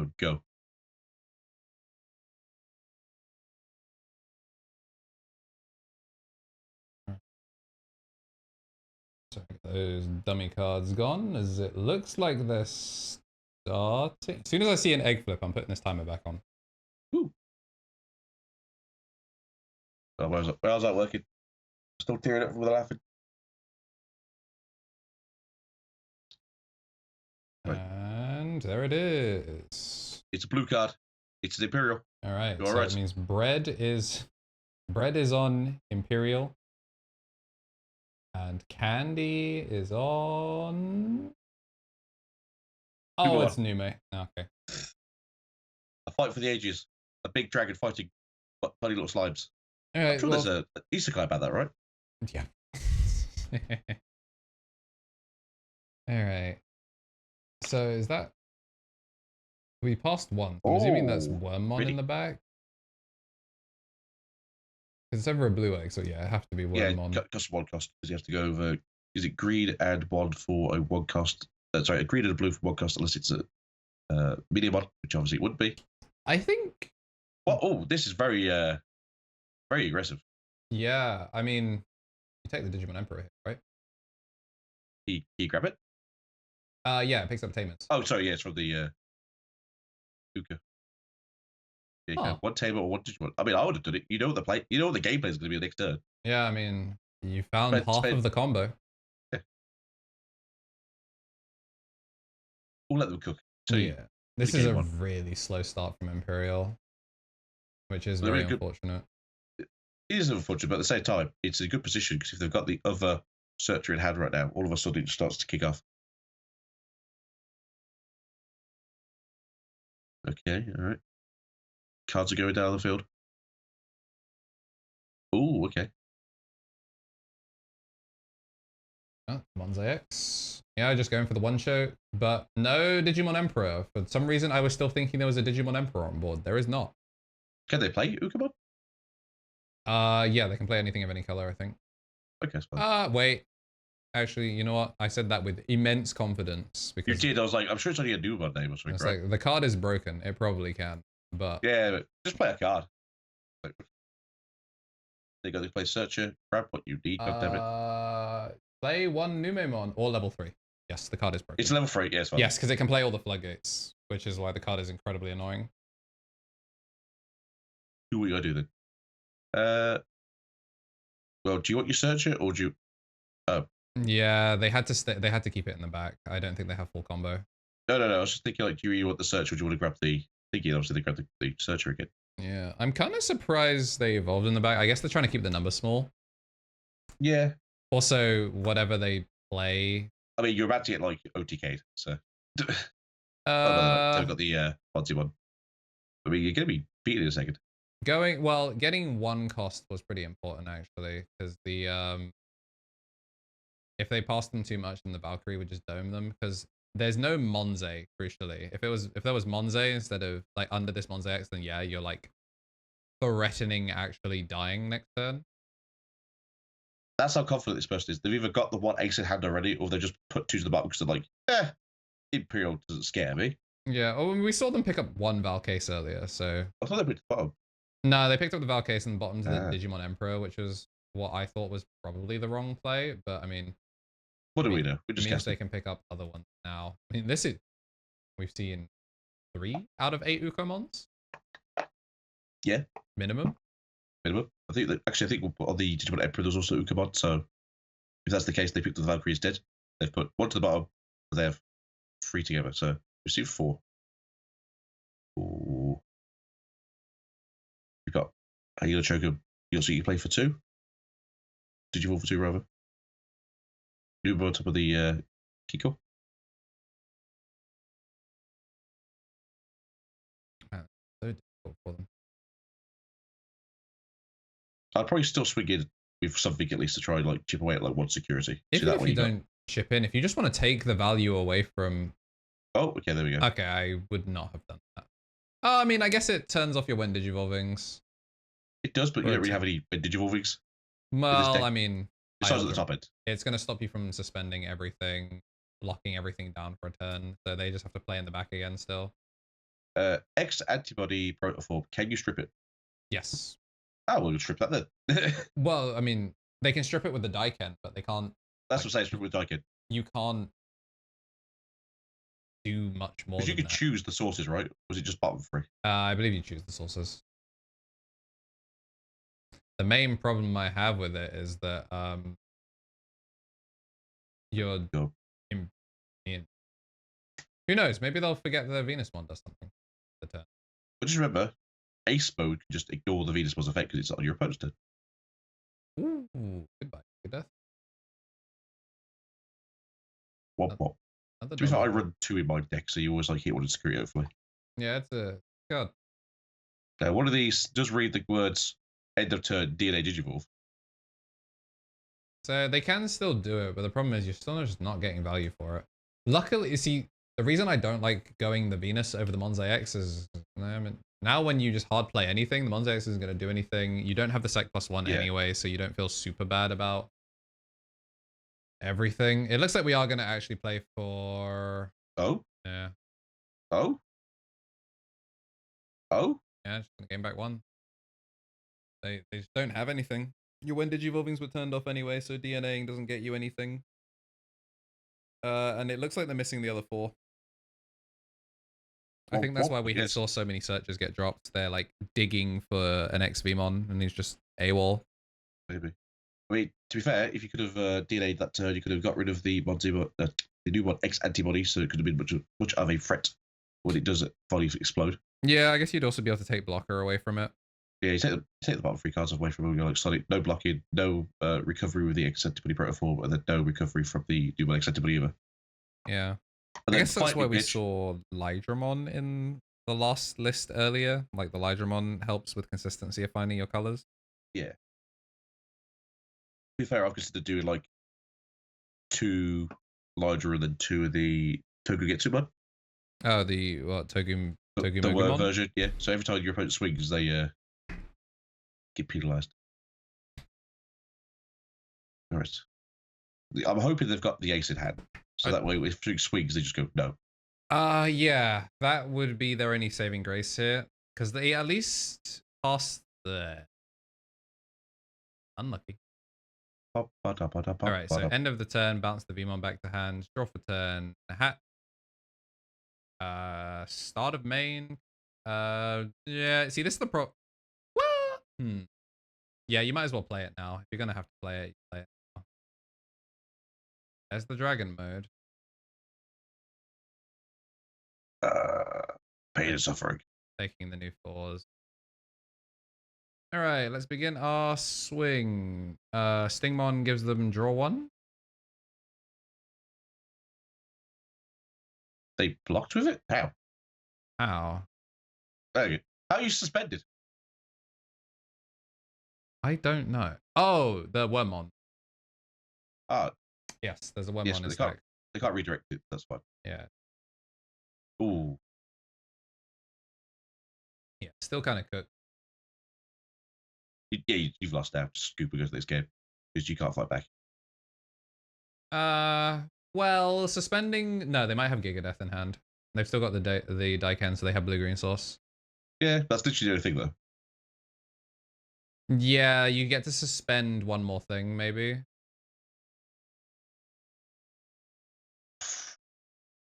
mode, go. So those dummy cards gone, as it looks like they're starting. As soon as I see an egg flip, I'm putting this timer back on. Ooh. Oh, where's that working? Still tearing up with the laughing. Right. And there it is. It's a blue card. It's an Imperial. All right. You're So right. it means bread is on Imperial. And candy is on. Oh, it's Nume. Okay. A fight for the ages. A big dragon fighting bloody little slimes. All right, I'm sure there's an isekai about that, right? Yeah. All right. So is that? We passed one. I'm assuming that's Wormmon really? in the back. Because it's over a blue egg, so yeah, it have to be Wormmon. Yeah, cost one cost because you have to go over. Is it green and one for a one cost? Sorry, a green and a blue for one cost, unless it's a medium one, which obviously it wouldn't be. I think. Well, oh, this is very aggressive. Yeah, I mean, you take the Digimon Emperor here, right? Can you grab it? Yeah, it picks up attainments. Oh, sorry, yeah, it's from the Uka. Yeah, Oh. one table or one Digimon. I mean, I would have done it. You know what the gameplay is going to be the next turn. Yeah, I mean, you found half of the combo. Yeah. We'll let them cook. So yeah, this is a really slow start from Imperial, which is very unfortunate. It is unfortunate, but at the same time, it's a good position because if they've got the other searcher in hand right now, all of a sudden it starts to kick off. Okay, all right. Cards are going down the field. Oh, okay. Oh, Monza X. Yeah, just going for the one shot, but no Digimon Emperor. For some reason, I was still thinking there was a Digimon Emperor on board. There is not. Can they play Ukamon? Yeah, they can play anything of any color, I think. Okay. Wait. Actually, you know what? I said that with immense confidence because you did. I was like, I'm sure it's only a Numemon name or something. It's right? Like the card is broken. It probably can, but yeah, but just play a card. They got to play searcher. Grab what you need. God damn it. Play one Numemon or level 3. Yes, the card is broken. It's level 3. Yes. Yeah, yes, because it can play all the floodgates, which is why the card is incredibly annoying. Do what you gotta do then. Well, do you want your searcher or do you? Yeah, they had to They had to keep it in the back. I don't think they have full combo. No. I was just thinking, like, do you really want the searcher or do you want to grab the? Thinking obviously they grab the searcher again. Yeah, I'm kind of surprised they evolved in the back. I guess they're trying to keep the number small. Yeah. Also, whatever they play. I mean, you're about to get like OTK'd, so. No, they've got the fancy one. I mean, you're gonna be beaten in a second. Getting one cost was pretty important actually, because the if they passed them too much, then the Valkyrie would just dome them. Because there's no Monze, crucially. If there was Monze instead of like under this Monze X, then yeah, you're like threatening actually dying next turn. That's how confident this person is. They've either got the one ace in hand already, or they just put 2 to the bottom because they're like, Imperial doesn't scare me. Yeah, oh, we saw them pick up one Valcase earlier, so. I thought they picked the bottom. No, they picked up the Valcase and the bottom to the Digimon Emperor, which was what I thought was probably the wrong play, but I mean. What do we know? We just means they can pick up other ones now. I mean, we've seen 3 out of 8 Ukomons. Yeah. Minimum. I think on the Digimon Emperor there's also Ukomon, so if that's the case, they picked up the Valkyrie instead. They've put 1 to the bottom, but they have 3 together, so we see 4. Ooh. You've got Halo Choker. You play for 2. Digivolve for 2 rather. You on top of the Kiko. So difficult for them. I'd probably still swing in with something at least to try and like chip away at like 1 security. Even if you don't chip in, if you just want to take the value away from. Oh, okay, there we go. Okay, I would not have done that. Oh, I mean, I guess it turns off your Wind Digivolvings. It does, but you don't really have any Digivolvings. Well, I mean, besides at the top end, it's going to stop you from suspending everything, locking everything down for a turn. So they just have to play in the back again still. X antibody protoform. Can you strip it? Yes. Oh, we'll strip that then. Well, I mean, they can strip it with the Daiken, but they can't. That's what I'm saying. Strip it with Daiken. You can't do much more Because you than could that. choose the sources, right? Or was it just bottom free? I believe you choose the sources. The main problem I have with it is that you're Go. Who knows? Maybe they'll forget that Venusmon does something. The turn. But just remember, Ace mode can just ignore the Venusmon's effect because it's not on your opponent's turn. Ooh, goodbye. Good death. Womp womp. To be fair, I run 2 in my deck, so you always like hit one and security, hopefully. Yeah, it's a god. Now, one of these does read the words end of turn DNA Digivolve. So they can still do it, but the problem is you're still just not getting value for it. Luckily, you see, the reason I don't like going the Venus over the Monzai X is now when you just hard play anything, the Monzai X isn't going to do anything. You don't have the Sec +1 anyway, so you don't feel super bad about everything. It looks like we are going to actually play for... Oh? Yeah. Oh? Oh? Yeah, just going to gain back 1. They just don't have anything. Your when Digivolvings were turned off anyway, so DNAing doesn't get you anything. And it looks like they're missing the other 4. I think that's why we saw so many searches get dropped. They're like digging for an X Veemon, and he's just AWOL. Maybe. I mean, to be fair, if you could have DNA'd that turn, you could have got rid of the Numemon X antibody, so it could have been much of a threat when it does finally explode. Yeah, I guess you'd also be able to take blocker away from it. Yeah, you take the bottom 3 cards away from him. You're like solid, no blocking, no recovery with the X antibody protoform, and then no recovery from the Numemon X antibody either. Yeah. And I guess that's why we saw Lydramon in the last list earlier. Like the Lydramon helps with consistency of finding your colors. Yeah. To be fair, I've considered doing like 2 Lydra and then 2 of the Tokugetsu. Oh, the what the word version, yeah. So every time your opponent swings, they get penalized. All right. I'm hoping they've got the ace in hand, so that way if Duke swings, they just go no. Yeah, that would be their only saving grace here, because they at least passed the unlucky. All right, so end of the turn, bounce the Veemon back to hand, draw for turn, a hat. Start of main. Yeah. See, this is the pro. What? Yeah, you might as well play it now. If you're gonna have to play it, you play it now. There's the dragon mode. Pain and suffering. Taking the new 4s. All right, let's begin our swing. Stingmon gives them draw 1. They blocked with it? How? How? Okay. How are you suspended? I don't know. Oh, the Wormmon. Ah. Yes, there's a Wormmon in his deck. They can't redirect it. That's fine. Yeah. Ooh. Yeah, still kind of cooked. Yeah, you've lost now. Scoop goes to this game because you can't fight back. Well, suspending. No, they might have Gigadeath in hand. They've still got the Daiken, so they have blue-green source. Yeah, that's literally the only thing, though. Yeah, you get to suspend one more thing, maybe.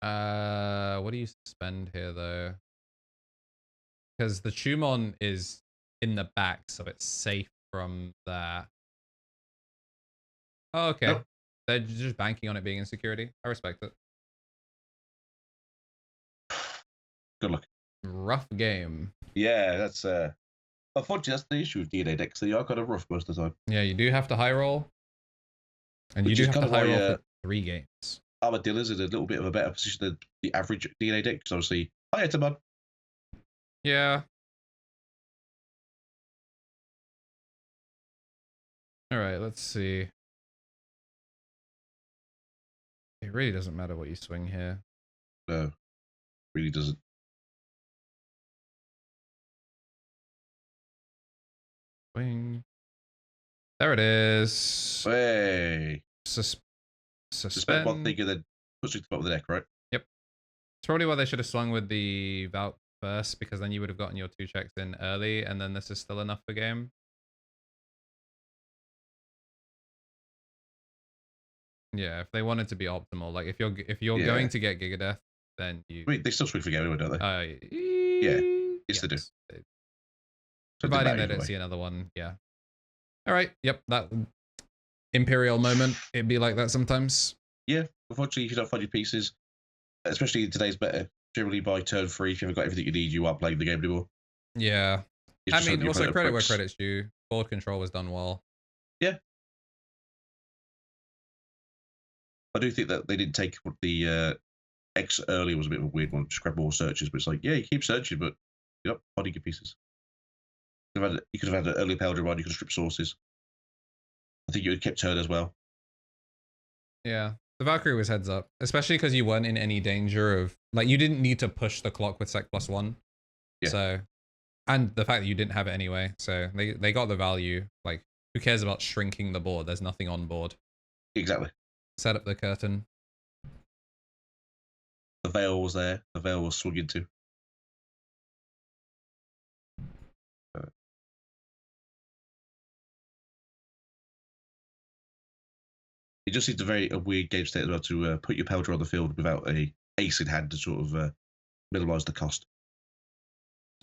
What do you suspend here, though? Because the Tumon is in the back, so it's safe from that. Oh, okay. Nope. They're just banking on it being in security. I respect it. Good luck. Rough game. Yeah, that's unfortunately that's the issue with DNA decks. They are kind of rough most of the time. Yeah, you do have to high roll. And you do have to high roll for 3 games. Armadillo's in a little bit of a better position than the average DNA deck, because obviously hi Etamon. Yeah. Alright, let's see. It really doesn't matter what you swing here. No. Really doesn't. Swing. There it is. Hey. Suspend one thing and then push it to the bottom of the deck, right? Yep. It's probably why they should have swung with the first, because then you would have gotten your 2 checks in early, and then this is still enough for game. Yeah, if they wanted to be optimal, like if you're going to get Giga Death, then you. I mean, they still swing for game anyway, don't they? Yeah. Yes, they do. Providing they don't see another one, yeah. All right. Yep. That Imperial moment. It'd be like that sometimes. Yeah. Unfortunately, if you don't find your pieces, especially in today's meta, generally by turn 3, if you haven't got everything you need, you aren't playing the game anymore. Yeah. I mean, also credit where credit's due. Board control was done well. Yeah. I do think that they didn't take the X early was a bit of a weird one. Just grab more searches, but it's like, yeah, you keep searching, but you're not finding your pieces. You could have had an early Imperialdramon, you could have stripped sources. I think you would have kept turn as well. Yeah. The Valkyrie was heads up, especially because you weren't in any danger of, like, you didn't need to push the clock with Sec +1. Yeah. So, and the fact that you didn't have it anyway. So they got the value. Like, who cares about shrinking the board? There's nothing on board. Exactly. Set up the curtain. The veil was there. The veil was swung into. It just seems a weird game state as well to put your Pelter on the field without a ace in hand to sort of minimise the cost.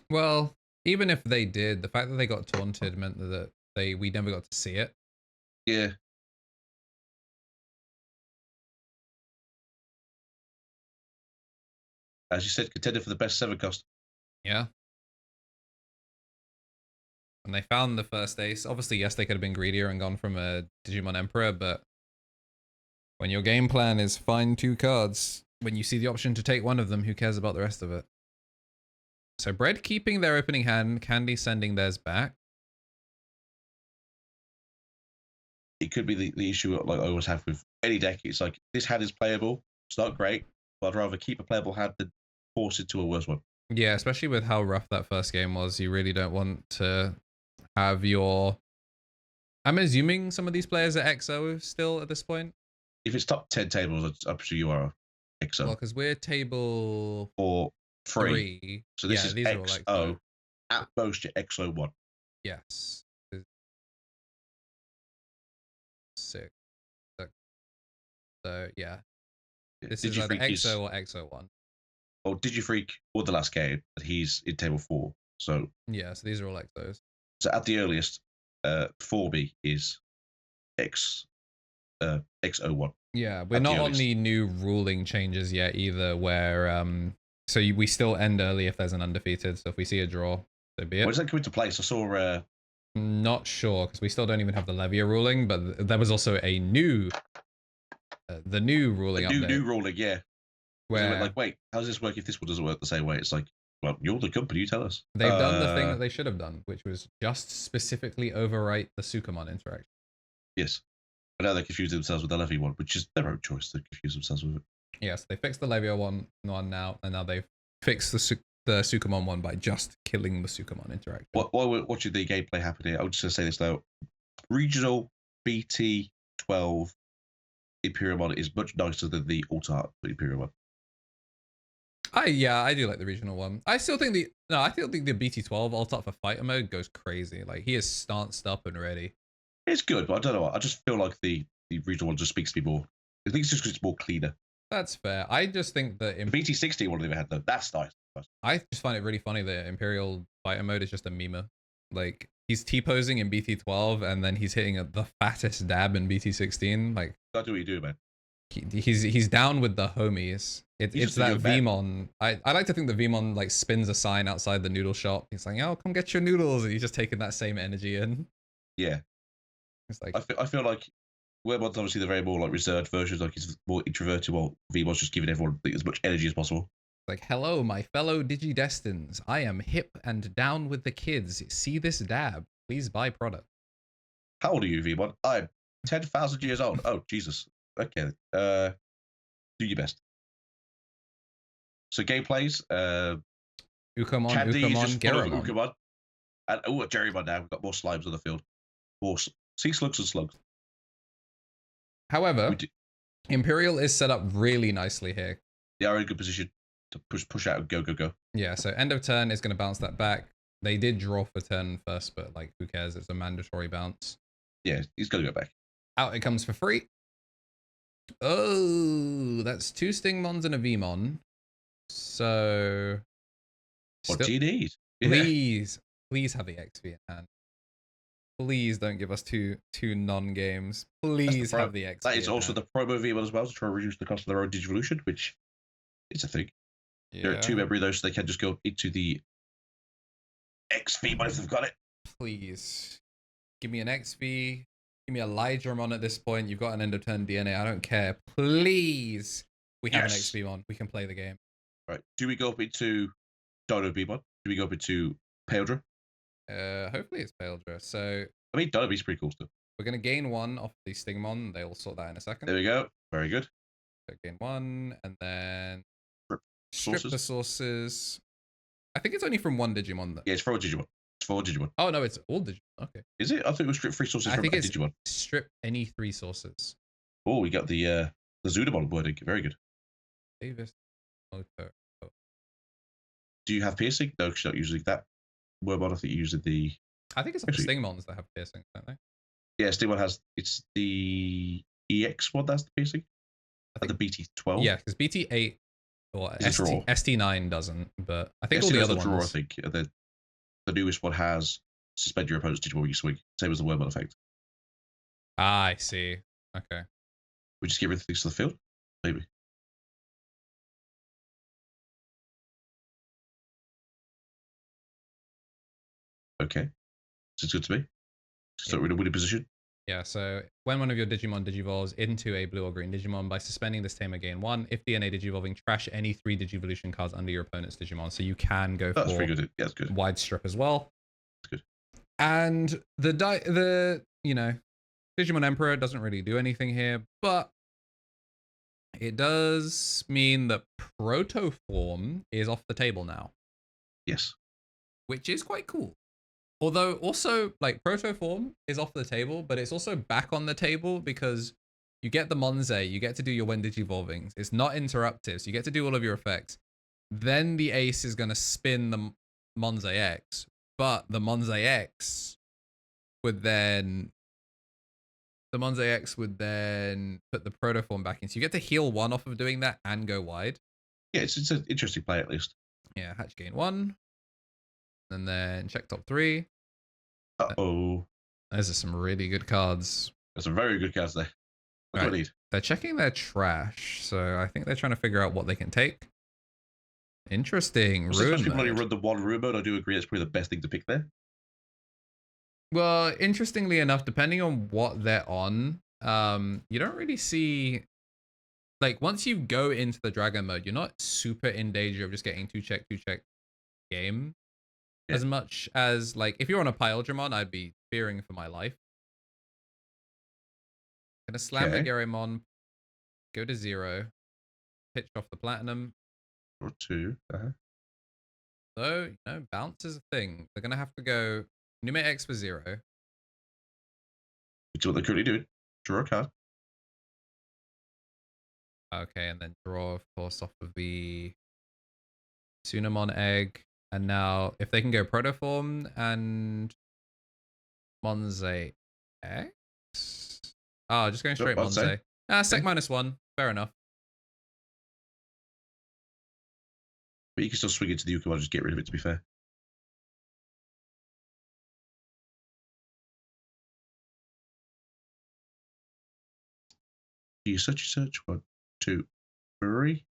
Well, even if they did, the fact that they got taunted meant that we never got to see it. Yeah. As you said, contender for the best 7 cost. Yeah. And they found the first ace. Obviously, yes, they could have been greedier and gone from a Digimon Emperor, but when your game plan is find 2 cards, when you see the option to take one of them, who cares about the rest of it? So Bread keeping their opening hand, Candy sending theirs back. It could be the issue like I always have with any deck. It's like, this hand is playable. It's not great, but I'd rather keep a playable hand than force it to a worse one. Yeah, especially with how rough that first game was. You really don't want to have your... I'm assuming some of these players are XO still at this point. If it's top 10 tables, I'm sure you are XO. Well, because we're table 3. So this is these XO. Are all XO. At most, you're XO 1. Yes. 6. So, yeah. This is either XO or XO1. Well, Digifreak won the last game, and he's in table 4. So yeah, so these are all XOs. So at the earliest, 4B is XO1. Yeah, we're not on the new ruling changes yet either, where so we still end early if there's an undefeated. So if we see a draw, so be it. When does that come into place? I saw. Not sure, because we still don't even have the Levia ruling, but there was also a new, the new ruling. New ruling, yeah. Where like, wait, how does this work if this one doesn't work the same way? It's like, well, you're the company, you tell us. They've done the thing that they should have done, which was just specifically overwrite the Sukamon interaction. Yes. But now they confuse themselves with the Levy one, which is their own choice to confuse themselves with it. Yes, they fixed the Levia one now, and now they've fixed the Sukamon one by just killing the Sukamon interaction. While we're watching the gameplay happen here, I'm just going to say this now. Regional BT12 Imperialdramon is much nicer than the Alt-Art Imperialdramon. I do like the regional one. I still think the BT12 Alt-Art for fighter mode goes crazy. Like, he is stanced up and ready. It's good, but I don't know. I just feel like the regional one just speaks to me more. I think it's just because it's more cleaner. That's fair. I just think that the BT16 one they've had though, that's nice. I just find it really funny that Imperial fighter mode is just a meme. Like, he's T-posing in BT12 and then he's hitting the fattest dab in BT16. Like, gotta do what you do, man. He's down with the homies. It's that Veemon. I like to think that Veemon like spins a sign outside the noodle shop. He's like, "Oh, come get your noodles," and he's just taking that same energy in. Yeah. It's like I feel like Weremon's obviously the very more like reserved version, like he's more introverted, while Veemon's just giving everyone as much energy as possible. Like, hello, my fellow Digidestins. I am hip and down with the kids. See this dab. Please buy product. How old are you, Veemon? I'm 10,000 years old. Oh, Jesus. Okay. Do your best. So gameplays. Ukamon, Candy Ukamon, just Garamon. Ukamon. And Jerrymon now. We've got more slimes on the field. More sea slugs and slugs. However, Imperial is set up really nicely here. They are in a good position. to push out and go. Yeah, so end of turn is going to bounce that back. They did draw for turn first, but like, who cares? It's a mandatory bounce. Yeah, he's got to go back. Out it comes for free. Oh, that's 2 Stingmons and a Veemon. So... What do you need? Please have the XP in hand. Please don't give us two non-games. Please have the XP. That is also the promo Veemon as well, to try and reduce the cost of their own Digivolution, which is a thing. Yeah. There are 2 memory though, so they can just go into the X Veemon if they've got it. Please. Give me an XV. Give me a Elytramon at this point. You've got an end of turn DNA. I don't care. Please. We have an XVmon. We can play the game. Right. Do we go up into Dino Veemon? Do we go up into Imperialdramon? Hopefully it's Imperialdramon. So I mean, Dino Beast's pretty cool stuff. We're gonna gain 1 off the Stingmon. They'll sort that in a second. There we go. Very good. So gain 1 and then strip the sources. I think it's only from 1 Digimon. Yeah, it's for a Digimon. It's for a Digimon. Oh no, it's all Digimon. Okay. Is it? I think it was strip 3 sources from a Digimon. Strip any 3 sources. Oh, we got the Zudamon wording. Very good. Davis. Okay. Oh. Do you have piercing? No, because you're not using that wordmon. I think you're using the... I think it's all the Stingmons that have piercing, don't they? Yeah, Stingmon has... It's the EX one that's the piercing. I think the BT12. Yeah, because BT8 or ST9 doesn't, but I think all the other ones... draw, I think. The newest one has suspend your opponent's Digimon when you swing. Same as the wordmon effect. Ah, I see. Okay. We just give everything to the field? Maybe. Okay. Sounds good to me. So we're in a winning position. Yeah, so when one of your Digimon digivolves into a blue or green Digimon, by suspending this tamer gain 1. If DNA digivolving, trash any 3 Digivolution cards under your opponent's Digimon. So you can go for pretty good. Yeah, that's good. Wide strip as well. That's good. And the Digimon Emperor doesn't really do anything here, but it does mean that Protoform is off the table now. Yes. Which is quite cool. Although also, like, Protoform is off the table, but it's also back on the table because you get the Monze, you get to do your when digivolvings. It's not interruptive, so you get to do all of your effects. Then the ace is going to spin the Monze X, but the Monze X would then... The Monze X would then put the Protoform back in. So you get to heal 1 off of doing that and go wide. Yeah, it's an interesting play at least. Yeah, hatch gain 1. And then check top 3. Uh-oh. Those are some really good cards. There's some very good cards there. What do I need? They're checking their trash, so I think they're trying to figure out what they can take. Interesting. Ruin people only run the 1 Ruin mode. I do agree that's probably the best thing to pick there. Well, interestingly enough, depending on what they're on, you don't really see... Like, once you go into the Dragon mode, you're not super in danger of just getting 2-check game. Yeah. As much as, like, if you're on a Imperialdramon, I'd be fearing for my life. Gonna slam the gaogamon, go to 0, pitch off the platinum. Or 2. So, bounce is a thing. They're gonna have to go Nume X for 0. Which is what they're currently doing. Draw a card. Okay, and then draw, of course, off of the Numemon egg. And now, if they can go Protoform and Monze X? Oh, just going straight Monze. Sec -1. Fair enough. But you can still swing into the Yuki and just get rid of it, to be fair. You search. 1, 2, 3.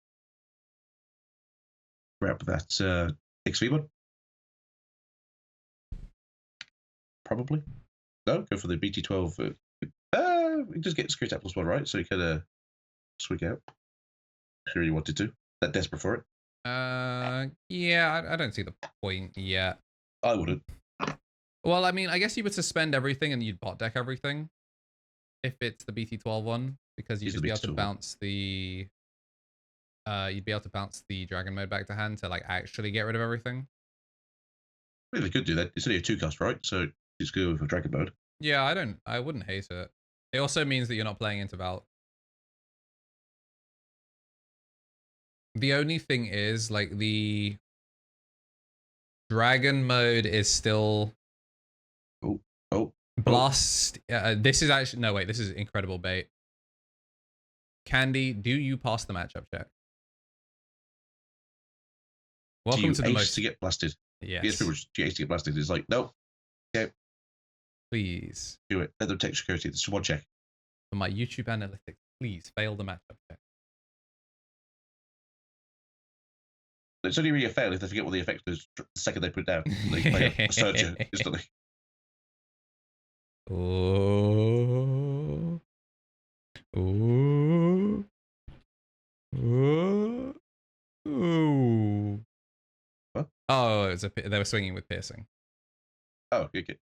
Grab that XVmon. Probably. No, go for the BT12. We just get Spirit +1, right? So you can swing out. If you really wanted to. That desperate for it. Yeah, I don't see the point yet. I wouldn't. Well, I mean, I guess you would suspend everything and you'd bot deck everything. If it's the BT12 one, because you'd just be able to bounce the... you'd be able to bounce the Dragon mode back to hand to, like, actually get rid of everything. Well, they could do that. It's only a 2-cost, right? So just go with Dragon mode. Yeah, I wouldn't hate it. It also means that you're not playing into Valk. The only thing is, like, the dragon mode is still Oh. blast. This is actually no wait. This is incredible bait. Candy, do you pass the matchup check? Welcome to the most to get blasted. Yes. Yes, pretty much ace to get blasted. It's like no. Okay. Please. Do it. Let them take security. This is one check. For my YouTube analytics, please fail the matchup check. It's only really a fail if they forget what the effect is the second they put it down. They play a searcher instantly. Oh. Oh. Oh. Oh. What? Oh, they were swinging with piercing. Oh, okay.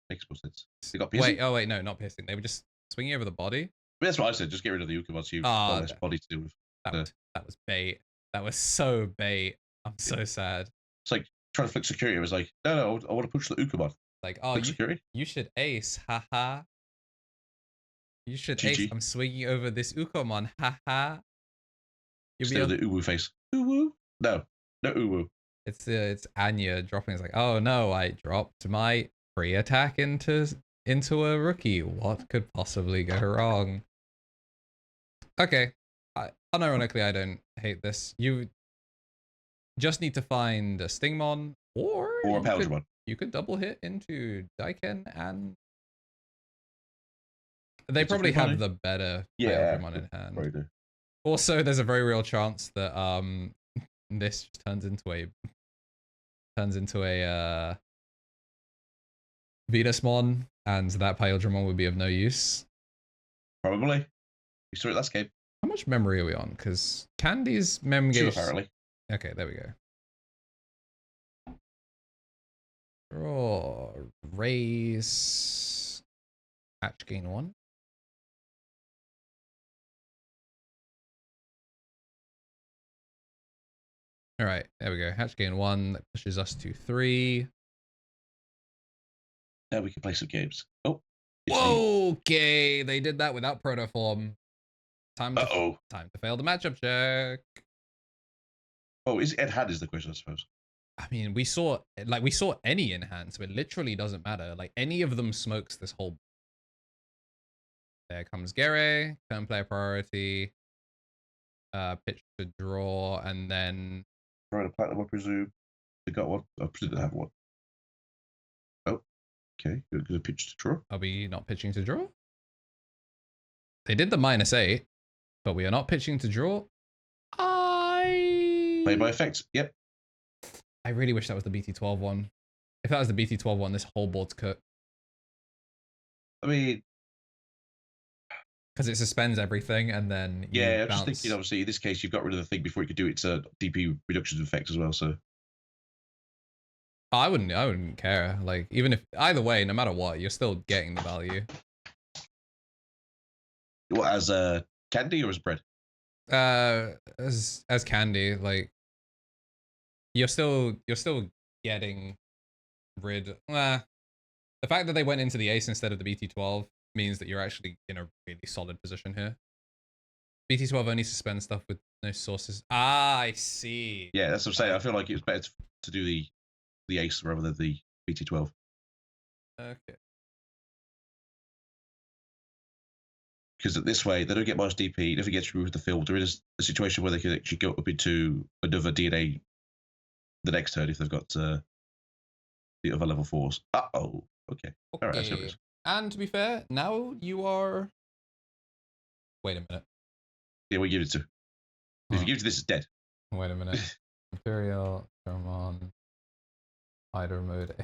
Makes more sense. They got piercing? Wait, no, not piercing. They were just swinging over the body. But that's what I said. Just get rid of the Uka so you've got less body to deal with. That was bait. That was so bait. I'm so sad. It's like trying to flick security. It was like, no, I want to push the Uka. Like, oh, you should ace, haha. You should GG. ace. I'm swinging over this Ukomon, haha. Instead of the Uwu face. Uwu? No Uwu. It's Anya dropping. It's like, oh no, I dropped my free attack into a rookie. What could possibly go wrong? Okay, unironically, I don't hate this. You just need to find a Stingmon or a Imperialdramon. You could double hit into Daiken, and they probably have the better Imperialdramon in hand. Probably do. Also, there's a very real chance that this just turns into a Venusmon, and that Imperialdramon would be of no use. Probably. We saw it last game. How much memory are we on? Because Candy's mem gauge. 2 apparently. Okay, there we go. Draw, raise, hatch gain 1. All right, there we go. Hatch gain 1. That pushes us to 3. Now we can play some games. Oh. Okay, they did that without protoform. Time to fail the matchup check. Oh, is Ed Hand is the question, I suppose. I mean, we saw any in hand, so it literally doesn't matter. Like, any of them smokes this whole. There comes Gere, turn player priority, pitch to draw, and then. Trying to platinum, I presume. They got one. I presume they have one. Oh, okay. Good pitch to draw. Are we not pitching to draw? They did the -8, but we are not pitching to draw. Play by effect. Yep. I really wish that was the BT12 one. If that was the BT12 one, this whole board's cooked. I mean, because it suspends everything and then you I'm bounce. just thinking, obviously, in this case, you've got rid of the thing before you could do its DP reduction effect as well. So I wouldn't care. Like, even if either way, no matter what, you're still getting the value. What, as candy or as bread? As candy, like you're still getting rid. The fact that they went into the ace instead of the BT12 means that you're actually in a really solid position here. BT12 only suspends stuff with no sources. Ah, I see. Yeah, that's what I'm saying. I feel like it's better to do the ace rather than the BT12. Okay. Because this way, they don't get much DP. If it gets removed the field, there is a situation where they can actually go up into another DNA the next turn if they've got the other level 4s. Uh-oh. Okay. All right, that's how it is. And to be fair, now you are... Wait a minute. Yeah, we give it to. If you give it to this, it's dead. Wait a minute. Imperialdramon. Hydro mode.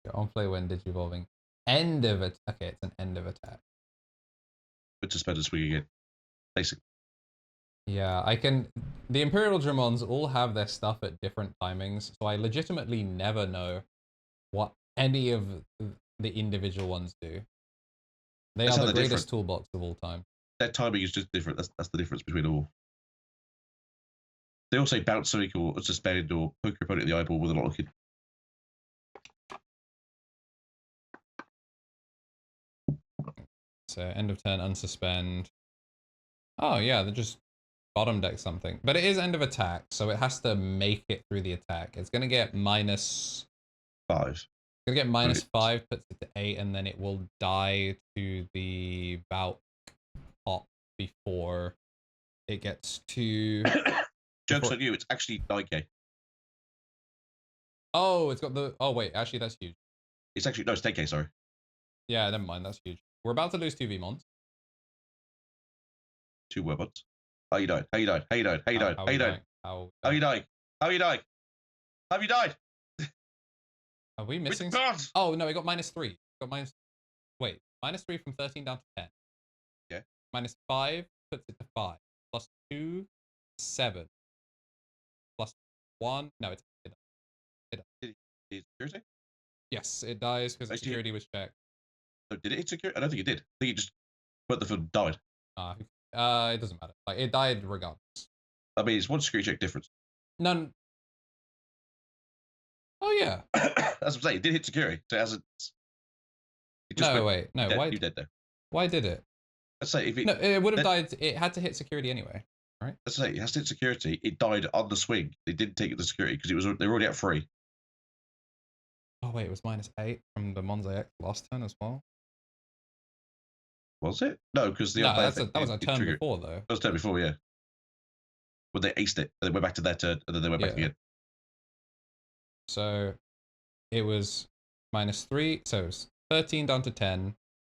You're on play when digivolving. End of it. Okay, it's an end of attack. But suspend and swing again. Basically. Yeah, I can. The Imperialdramons all have their stuff at different timings, so I legitimately never know what any of the individual ones do. They are the greatest toolbox of all time. Their timing is just different. That's the difference between all. They all say bounce something or suspend or poke your opponent in the eyeball with a lot of kid. So end of turn, unsuspend. Oh yeah, they just bottom deck something. But it is end of attack, so it has to make it through the attack. It's gonna get minus 5. It's gonna get minus Brilliant. 5, puts it to 8, and then it will die to the Valk pop before it gets to. Joke's on you. It's actually 9k. Oh, it's got the. Oh wait, actually that's huge. It's actually no, it's 10k. Sorry. Yeah, never mind. That's huge. We're about to lose 2 Veemons. 2 weapons. How you died? How you died? How you died? How you died? How you died? How you died? How you died? How you died? Are we missing? God! Oh no, it got minus 3. Got minus. Wait, minus 3 from 13 down to 10. Yeah. Minus 5 puts it to 5. Plus 2, 7. Plus 1. No, it Did it security? Yes, it dies because security was checked. So did it hit security? I don't think it did. I think it just went the field and died. It doesn't matter. Like it died regardless. I mean, it's one security check difference. None. Oh yeah. That's what I'm saying. It did hit security, so it hasn't. It just No, wait, no. Dead. Why? You dead there? Why did it? Let's say if it. No, it would have died. It had to hit security anyway, right? Let's say it has to hit security. It died on the swing. It didn't take the security because they were already at 3. Oh wait, it was minus 8 from the Monsaic last turn as well. Was it? No, because the that was a turn before though. That was a turn before, yeah. When they aced it, and they went back to their turn, and then they went back again. So it was minus 3, so it was 13 down to 10,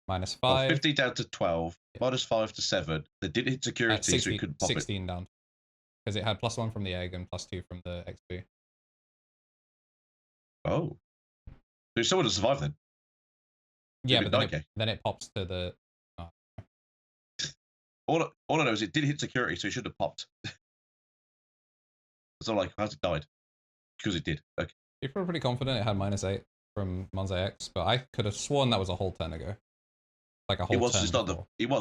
minus 5. Well, 15 down to 12, minus 5 to 7. They didn't hit security, 16, so it couldn't pop 16 down. Because it had +1 from the egg and +2 from the XP. Oh. So it still would have survived then. Yeah, but then it pops to the... Oh. All I know is it did hit security, so it should have popped. So like, how's it died? Because it did. Okay. You feel pretty confident it had minus 8 from Monsaic, but I could have sworn that was a whole turn ago. Like a whole turn It's not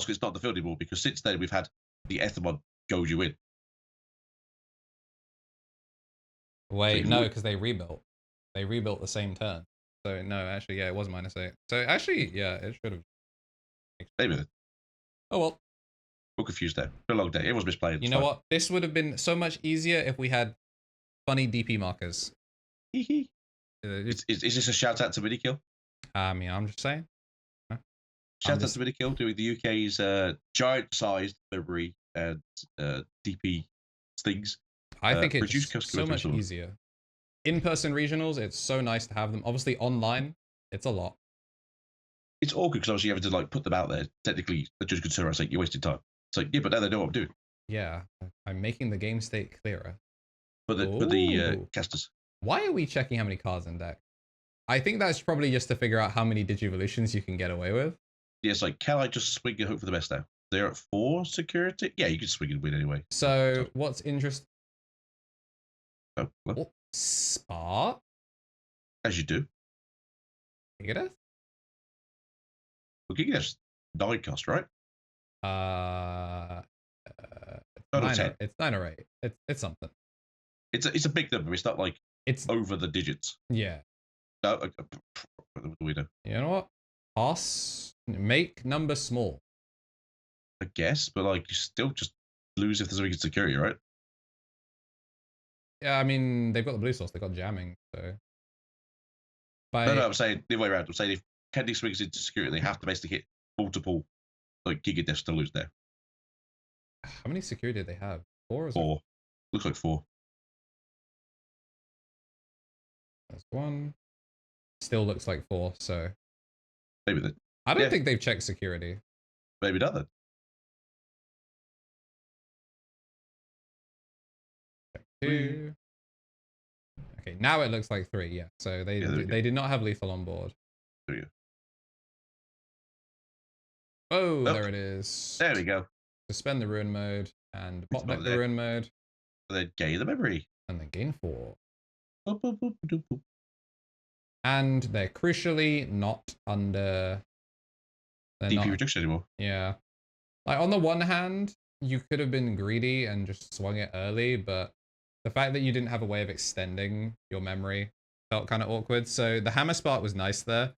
it's not the field anymore, because since then we've had the Ethermon goad you in. Wait, no, because they rebuilt. They rebuilt the same turn. So no, actually, yeah, it was minus 8. So actually, yeah, it should have. Maybe then. Oh well. We're confused there. Been a long day. It was misplayed. You know what? This would have been so much easier if we had funny DP markers. Is this a shout out to Minikill? I mean, I'm just saying. Shout out to Minikill doing the UK's giant sized memory and DP things. I think it's so much easier. In-person regionals, it's so nice to have them. Obviously, online, it's a lot. It's awkward because obviously you have to like put them out there. Technically, the judge could turn around and say you're wasting time. It's like, yeah, but now they know what I'm doing. Yeah, I'm making the game state clearer. For the casters. Why are we checking how many cards in deck? I think that's probably just to figure out how many Digivolutions you can get away with. Yeah, it's like, can I just swing and hope for the best now? They're at 4 security? Yeah, you can swing and win anyway. So, what's interesting? Oh, well. Spark? As you do. Gigadeath? Well, Gigadeath's 9 cost, right? 9 it's 9 or 8. It's something. It's a big number. It's not like it's over the digits. Yeah. No, what do we do? You know what? Pass. Make number small. I guess, but like you still just lose if there's a weak security, right? Yeah, I mean they've got the blue source. They've got jamming, so. No, I'm saying the other way around. I'm saying if KnT swings into security, they have to basically hit multiple like Gigadeaths to lose there. How many security did they have? 4 or 4? Looks like 4. That's 1. Still looks like 4, so. Maybe that. I don't think they've checked security. Maybe not then. Check 2. Okay, now it looks like 3, yeah. So they did not have lethal on board. There you go. Oh, there it is. There we go. Suspend the ruin mode and pop back the ruin mode. And then gain the memory. And then gain 4. Boop, boop, boop, boop, boop. And they're crucially not under DP reduction anymore. Yeah. Like on the one hand, you could have been greedy and just swung it early, but the fact that you didn't have a way of extending your memory felt kind of awkward. So the hammer spark was nice there.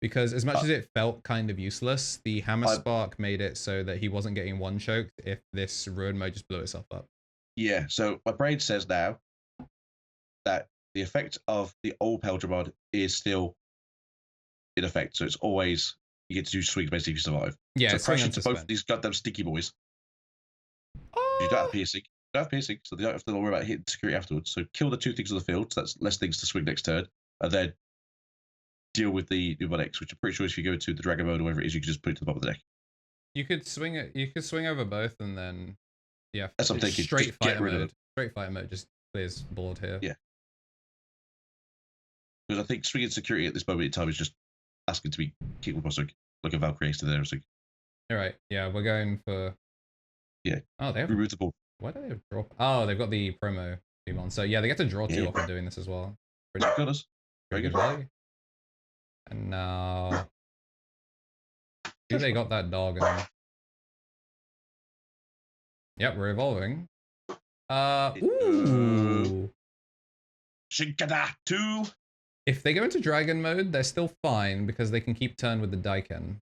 Because as much as it felt kind of useless, the Hammer Spark made it so that he wasn't getting one choked if this Ruin mode just blew itself up. Yeah, so my brain says now that the effect of the old Imperialdramon is still in effect. So it's always, you get to do swings basically if you survive. Yeah, so crash into both suspend. these goddamn sticky boys. You don't have piercing. You don't have piercing, so they don't have to worry about hitting security afterwards. So kill the 2 things on the field, so that's less things to swing next turn, and then deal with the Numemon X, which I'm pretty sure if you go to the Dragon mode or whatever it is, you can just put it to the bottom of the deck. You could swing it. You could swing over both, and then yeah, that's what I'm thinking. Straight fighter mode. Straight fighter mode just clears board here. Yeah. Because I think swinging security at this moment in time is just asking to be kicked with like a Valkyrie to there. So. All right. Yeah, we're going for. Yeah. Oh, they have. Remove the ball. Why do they have draw? Oh, they've got the promo Veemon. So yeah, they get to draw 2 off of doing this as well. Pretty good. Very good. Value. And now, do they got that dog in them? Yep, we're evolving. Ooh. Shinkada 2. If they go into dragon mode, they're still fine because they can keep turn with the Daiken.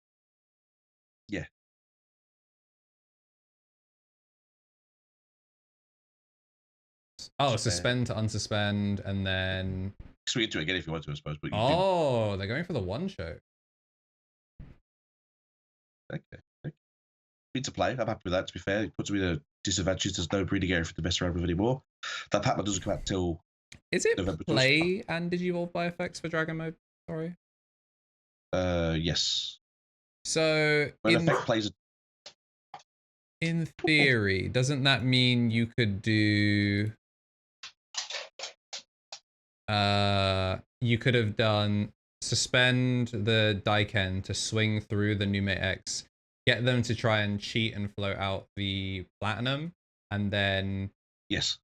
Yeah. Oh, suspend to unsuspend, and then swing into it again if you want to, I suppose. But they're going for the one shot. Okay. Need to play. I'm happy with that. To be fair, it puts me in a disadvantage. There's no breeding area for to mess around with anymore. That Pac-Man doesn't come out till. Is it November play and digivolve by effects for dragon mode? Sorry. Yes. So when effect plays. In theory, doesn't that mean you could do? You could have done suspend the Daiken to swing through the Nume X, get them to try and cheat and float out the platinum, and then yes,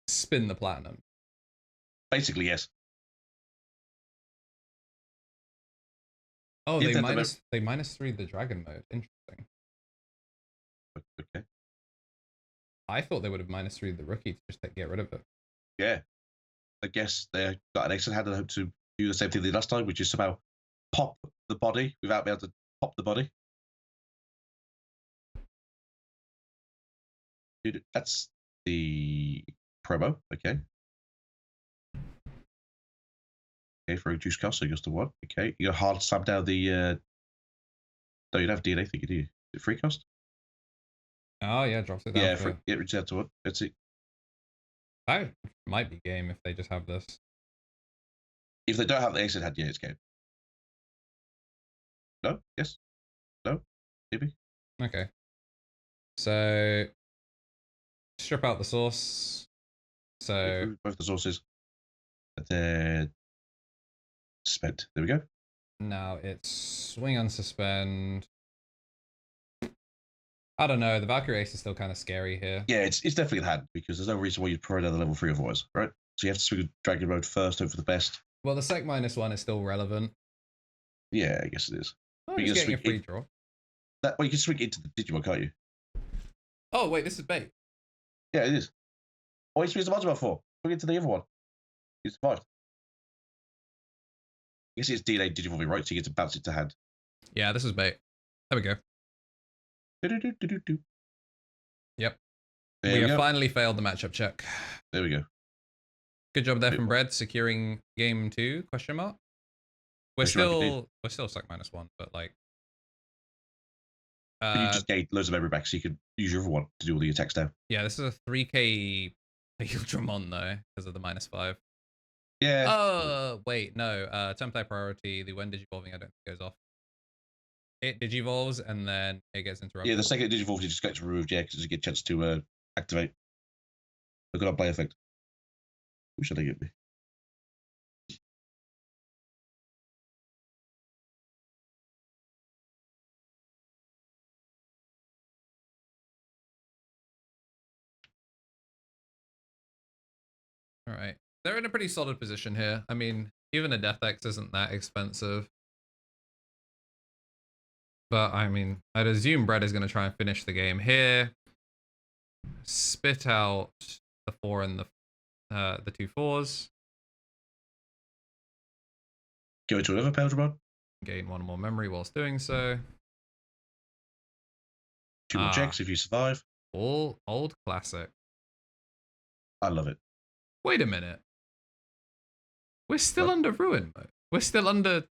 spin the platinum. Basically, yes. Oh, they -3 the dragon mode. Interesting. Okay. I thought they would have -3 the rookie to just get rid of it. Yeah. I guess they got an excellent hand and hope to do the same thing they did last time, which is somehow pop the body without being able to pop the body. Dude, that's the promo. Okay. Okay, for reduced cost, so it goes to 1. Okay, you got hard slam down the. No, you don't have DNA thingy, do you? Is it free cost? Oh yeah, drops it down. Yeah, it reduces down to 1. That's it. That might be game if they just have this. If they don't have the ace in hand, yeah, it's game. No? Yes? No? Maybe? Okay. So strip out the source. So both the sources. And then suspend. There we go. Now it's swing unsuspend. I don't know. The Valkyrie Ace is still kind of scary here. Yeah, it's definitely in hand because there's no reason why you'd prefer another level 3 otherwise, right? So you have to swing dragon mode first, hope for the best. Well, the sec -1 is still relevant. Yeah, I guess it is. Oh, you're getting a free draw. Well, you can swing into the Digimon, can't you? Oh, wait, this is bait. Yeah, it is. Oh, you swing the Digimon for. Swing into the other one. You survived. I guess it's DNA Digivolving, right? So you get to bounce it to hand. Yeah, this is bait. There we go. Yep. We have finally failed the matchup check. There we go. Good job there from Bread securing game 2? Question mark. We're still suck -1, but like. You just gained loads of memory back, so you could use your other one to do all the attacks now. Yeah, this is a 3k Imperialdramon though, because of the -5. Yeah. Oh wait, no. Temp type priority. The when digivolving, I don't think goes off. It digivolves and then it gets interrupted. Yeah, the second it digivolves, it just gets removed. Yeah, because you get a chance to activate. Look at our play effect. Who should I get me? All right. They're in a pretty solid position here. I mean, even a Death X isn't that expensive. But, I mean, I'd assume Brett is going to try and finish the game here. Spit out the 4 and the 2 4s. Go into another Imperialdramon. Gain 1 more memory whilst doing so. 2 more checks if you survive. All old classic. I love it. Wait a minute. We're still What? under ruin mode. We're still under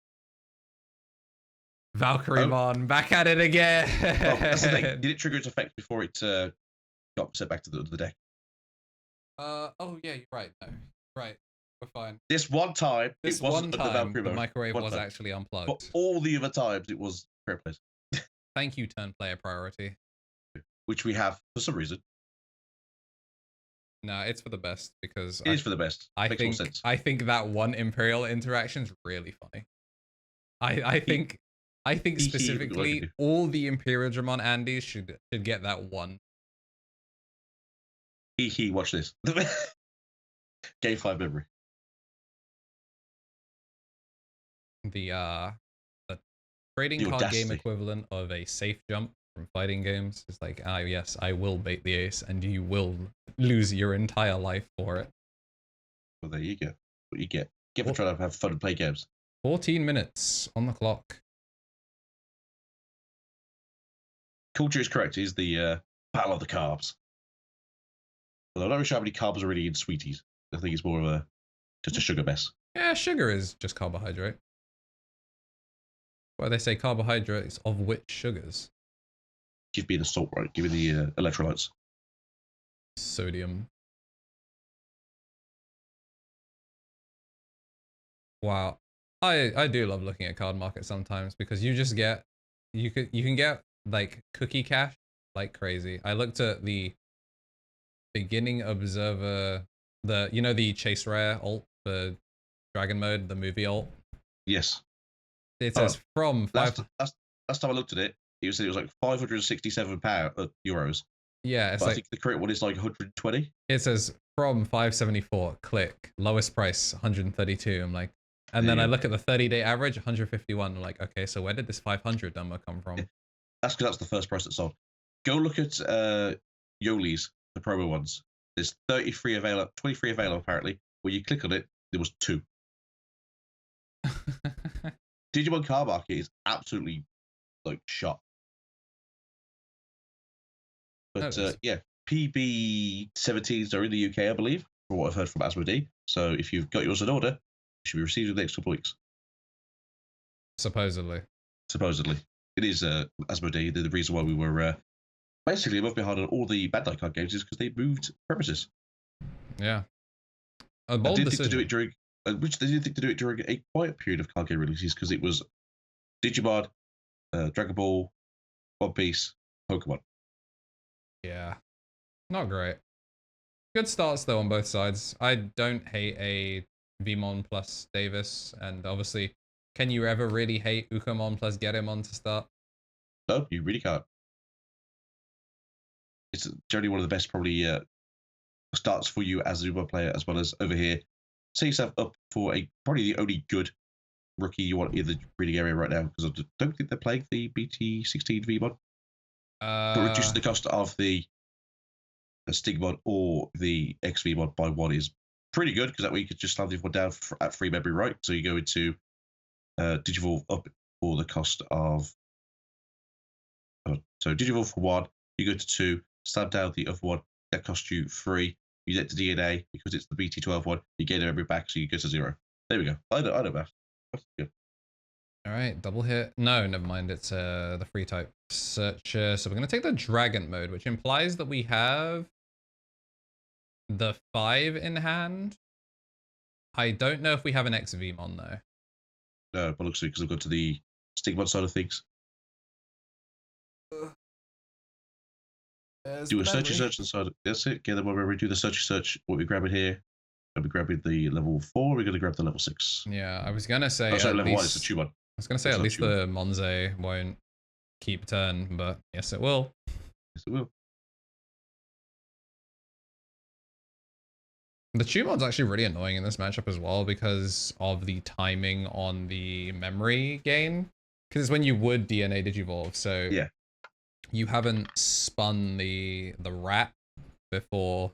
Valkyrymon. Back at it again. Well, that's the thing. Did it trigger its effect before it got sent back to the deck? Oh yeah, you're right. No, right. We're fine. This one time, This it wasn't one time, the the microwave was time. actually unplugged. But all the other times, it was fair play. Thank you, turn player priority. Which we have for some reason. No, it's for the best because It is for the best. Makes more sense. I think that one Imperial interaction is really funny. I think specifically all the Imperialdramon Andys should get that one. Watch this. Game 5 memory. The trading card game equivalent of a safe jump from fighting games is like, ah yes, I will bait the ace and you will lose your entire life for it. Well, there you go. What you get. Get for trying to have fun and play games. 14 minutes on the clock. Culture is correct. It is the battle of the carbs. Although I'm not really sure how many carbs are really in sweeties. I think it's more of just a sugar mess. Yeah, sugar is just carbohydrate. Well, they say carbohydrates of which sugars? Give me the salt, right? Give me the electrolytes. Sodium. Wow. I do love looking at card markets sometimes because you just get you can get like cookie cash like crazy. I looked at the beginning observer, the chase rare alt for dragon mode, the movie alt. Yes. It says from last time I looked at it, it was like 567 euros. Yeah, it's but I think the correct one is like 120. It says from 574. Click lowest price 132. I'm like, and then I look at the 30-day average 151. I'm like, okay, so where did this 500 number come from? That's because that's the first price that sold. Go look at Yoli's, the promo ones. There's 23 available apparently. When you click on it, there was 2. Digimon card market is absolutely like shot. But yeah, PB17s are in the UK, I believe, from what I've heard from Asmodee. So if you've got yours in order, you should be received in the next couple of weeks. Supposedly. It is Asmodee. The reason why we were basically above behind on all the Bandai card games is because they moved premises. Yeah. A bold decision. Think to do it during, which they didn't think to do it during a quiet period of card game releases because it was Digimon, Dragon Ball, One Piece, Pokemon. Yeah. Not great. Good starts though on both sides. I don't hate a Veemon plus Davis, and obviously, can you ever really hate Ukamon plus Getimon to start? No, you really can't. It's generally one of the best probably starts for you as a Uber player, as well as over here. Set yourself up for probably the only good rookie you want in the breeding area right now, because I don't think they're playing the BT16 Veemon. But reducing the cost of the Stigmon or the X Veemon by 1 is pretty good, because that way you could just slam the one down at free memory, right? So you go into Digivolve up for the cost of. So Digivolve for 1, you go to 2, slam down the other one, that costs you 3. You get to DNA because it's the BT12 one, you get memory back, so you go to 0. There we go. I know math. That's good. All right, double hit. No, never mind. It's the free type searcher. So we're going to take the dragon mode, which implies that we have the 5 in hand. I don't know if we have an X Veemon though. No, but looks like because I've got to the Stigmon side of things. Do a search inside. That's it. Get the one where we do the search. What we grabbing here? Are we grabbing the level 4? We're going to grab the level 6. Yeah, I was going to say. Level 1 is the Tumon. I was going to say at least the Monze won't keep turn, but yes, it will. Yes, it will. The Tumon's actually really annoying in this matchup as well because of the timing on the memory gain. Because it's when you would DNA Digivolve, so yeah, you haven't spun the rat before.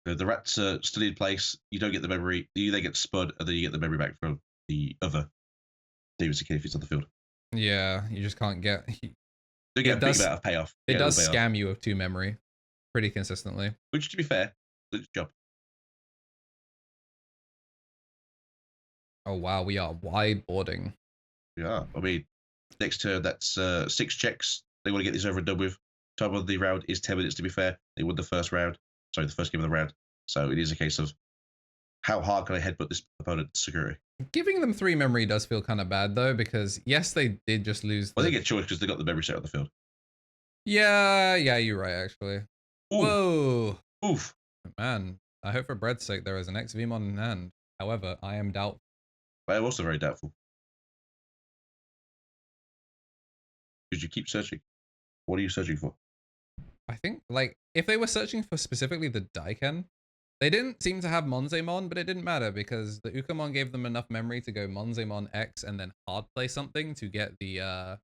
The rat's still in place. You don't get the memory. You then get spun, and then you get the memory back from the other. D16 if it's on the field. Yeah, you just can't get. They get a big amount of payoff. It does scam you of 2 memory pretty consistently. Which, to be fair, is its job. Oh wow, we are wideboarding. Yeah, I mean, next turn that's 6 checks. They want to get this over and done with. Time of the round is 10 minutes. To be fair, they won the first round. Sorry, the first game of the round. So it is a case of how hard can I headbutt this opponent to security. Giving them 3 memory does feel kind of bad though, because yes, they did just lose. Well, they get choice because they got the memory set on the field. Yeah, you're right actually. Ooh. Whoa. Oof. Man, I hope for bread's sake there is an Veemon in hand. However, I am doubtful. I am also very doubtful. Because you keep searching. What are you searching for? I think, like, if they were searching for specifically the Daiken, they didn't seem to have Monzemon, but it didn't matter because the Ukamon gave them enough memory to go Monzemon X and then hard play something to get the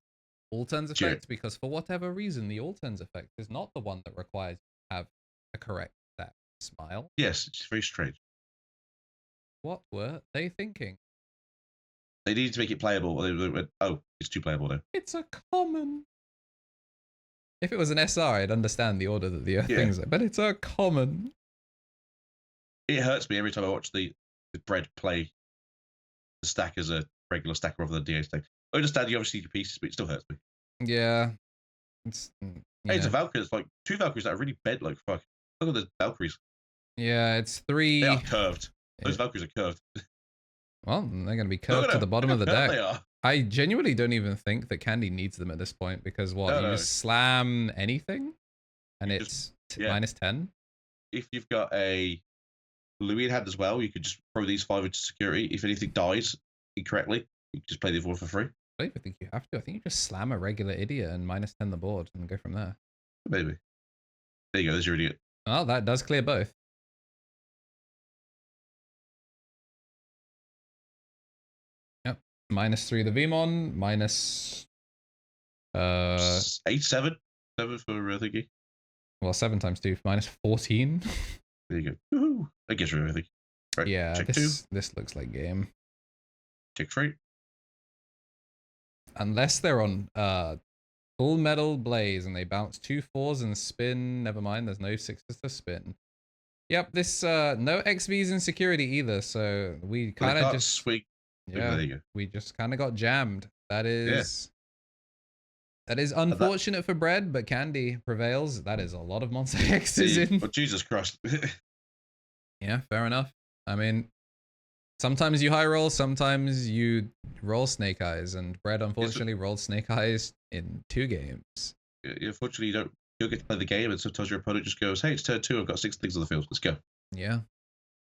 all turns effect, because for whatever reason, the all turns effect is not the one that requires you to have a correct stat smile. Yes, it's very strange. What were they thinking? They needed to make it playable. They went, oh, it's too playable now. It's a common. If it was an SR, I'd understand the order that the things are, but it's a common. It hurts me every time I watch the bread play the stack as a regular stack rather than DA stack. I understand you obviously need your pieces, but it still hurts me. Yeah. It's, hey, it's a Valkyrie. It's like 2 Valkyries that are really bent like fuck. Look at the Valkyries. Yeah, it's 3. They are curved. Those Valkyries are curved. Well, they're going to be curved to the bottom of the deck. They are. I genuinely don't even think that Candy needs them at this point because what? No, you just slam anything and it's minus 10? If you've got a Louis in hand as well, you could just throw these 5 into security. If anything dies incorrectly, you can just play the other one for free. I don't even think you have to. I think you just slam a regular idiot and minus 10 the board and go from there. Maybe. There you go. There's your idiot. Oh, that does clear both. Yep. -3 the Veemon, minus 8, 7. 7 for thingy. Well, 7 times 2, minus 14. There you go. Woohoo! That gets rid of everything. Right, yeah, check this looks like game. Check 3. Unless they're on full metal blaze and they bounce 2 4s and spin. Never mind, there's no 6s to spin. Yep, this no XVs in security either, so we kind of just swing. Yeah, there you go. We just kind of got jammed. That is unfortunate for bread, but Candy prevails. That is a lot of Monster X's in. Oh, Jesus Christ. Yeah, fair enough. I mean, sometimes you high roll, sometimes you roll Snake Eyes, and bread unfortunately rolled Snake Eyes in 2 games. Unfortunately, you don't get to play the game, and sometimes your opponent just goes, "Hey, it's turn 2. I've got 6 things on the field. Let's go." Yeah.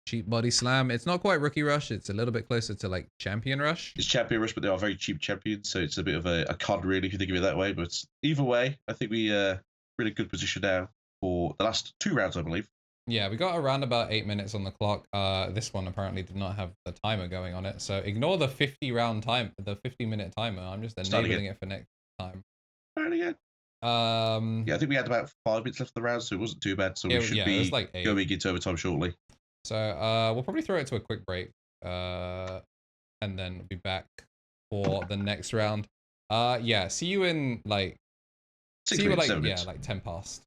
Cheap body slam. It's not quite rookie rush. It's a little bit closer to like champion rush. It's champion rush, but they are very cheap champions, so it's a bit of a con really if you think of it that way. But either way, I think we're in a good position now for the last 2 rounds, I believe. Yeah, we got around about 8 minutes on the clock. This one apparently did not have the timer going on it, so ignore the 50-minute timer. I'm just enabling it for next time. Start again. Yeah, I think we had about 5 minutes left of the round, so it wasn't too bad. So we should be like going into overtime shortly. So we'll probably throw it to a quick break, and then we'll be back for the next round. Yeah, see you in like 6 minutes, 7 minutes. Yeah, like 10 past.